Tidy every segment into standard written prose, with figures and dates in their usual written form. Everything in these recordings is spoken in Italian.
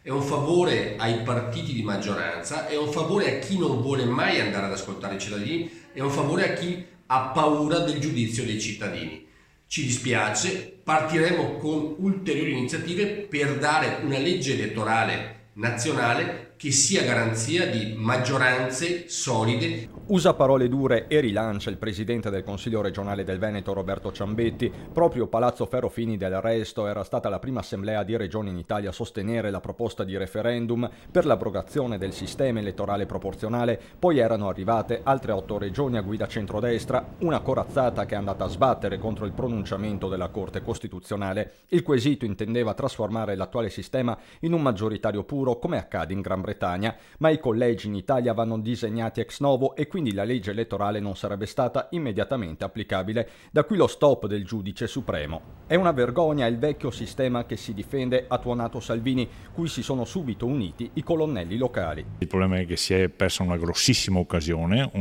è un favore ai partiti di maggioranza, è un favore a chi non vuole mai andare ad ascoltare i cittadini, è un favore a chi ha paura del giudizio dei cittadini. Ci dispiace, partiremo con ulteriori iniziative per dare una legge elettorale nazionale che sia garanzia di maggioranze solide. Usa parole dure e rilancia il presidente del Consiglio regionale del Veneto Roberto Ciambetti. Proprio Palazzo Ferrofini del Resto era stata la prima assemblea di regioni in Italia a sostenere la proposta di referendum per l'abrogazione del sistema elettorale proporzionale. Poi erano arrivate altre 8 regioni a guida centrodestra, una corazzata che è andata a sbattere contro il pronunciamento della Corte Costituzionale. Il quesito intendeva trasformare l'attuale sistema in un maggioritario puro, come accade in Gran Bretagna, ma i collegi in Italia vanno disegnati ex novo e quindi la legge elettorale non sarebbe stata immediatamente applicabile. Da qui lo stop del giudice supremo. È una vergogna il vecchio sistema che si difende, ha tuonato Salvini, cui si sono subito uniti i colonnelli locali. Il problema è che si è persa una grossissima occasione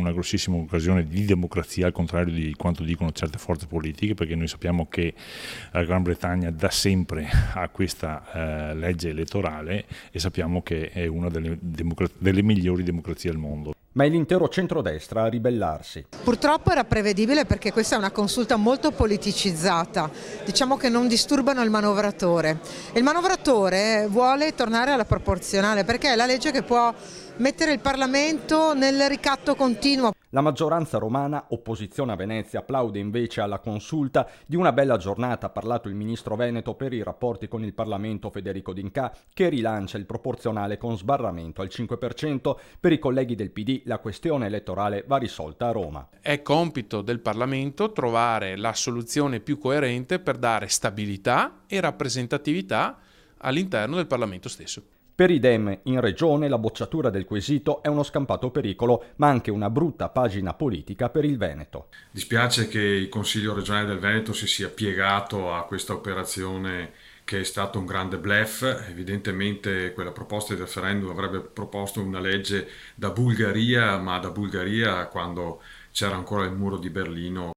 di democrazia, al contrario di quanto dicono certe forze politiche, perché noi sappiamo che la Gran Bretagna da sempre ha questa legge elettorale e sappiamo che è una delle migliori democrazie al mondo. Ma è l'intero centrodestra a ribellarsi. Purtroppo era prevedibile perché questa è una consulta molto politicizzata, diciamo che non disturbano il manovratore. Il manovratore vuole tornare alla proporzionale perché è la legge che può mettere il Parlamento nel ricatto continuo. La maggioranza romana, opposizione a Venezia, applaude invece alla consulta. Di una bella giornata ha parlato il ministro veneto per i rapporti con il Parlamento Federico D'Incà, che rilancia il proporzionale con sbarramento al 5%. Per i colleghi del PD la questione elettorale va risolta a Roma. È compito del Parlamento trovare la soluzione più coerente per dare stabilità e rappresentatività all'interno del Parlamento stesso. Per i Dem in regione la bocciatura del quesito è uno scampato pericolo, ma anche una brutta pagina politica per il Veneto. Dispiace che il Consiglio regionale del Veneto si sia piegato a questa operazione che è stato un grande bluff. Evidentemente quella proposta di referendum avrebbe proposto una legge da Bulgaria, ma da Bulgaria quando c'era ancora il muro di Berlino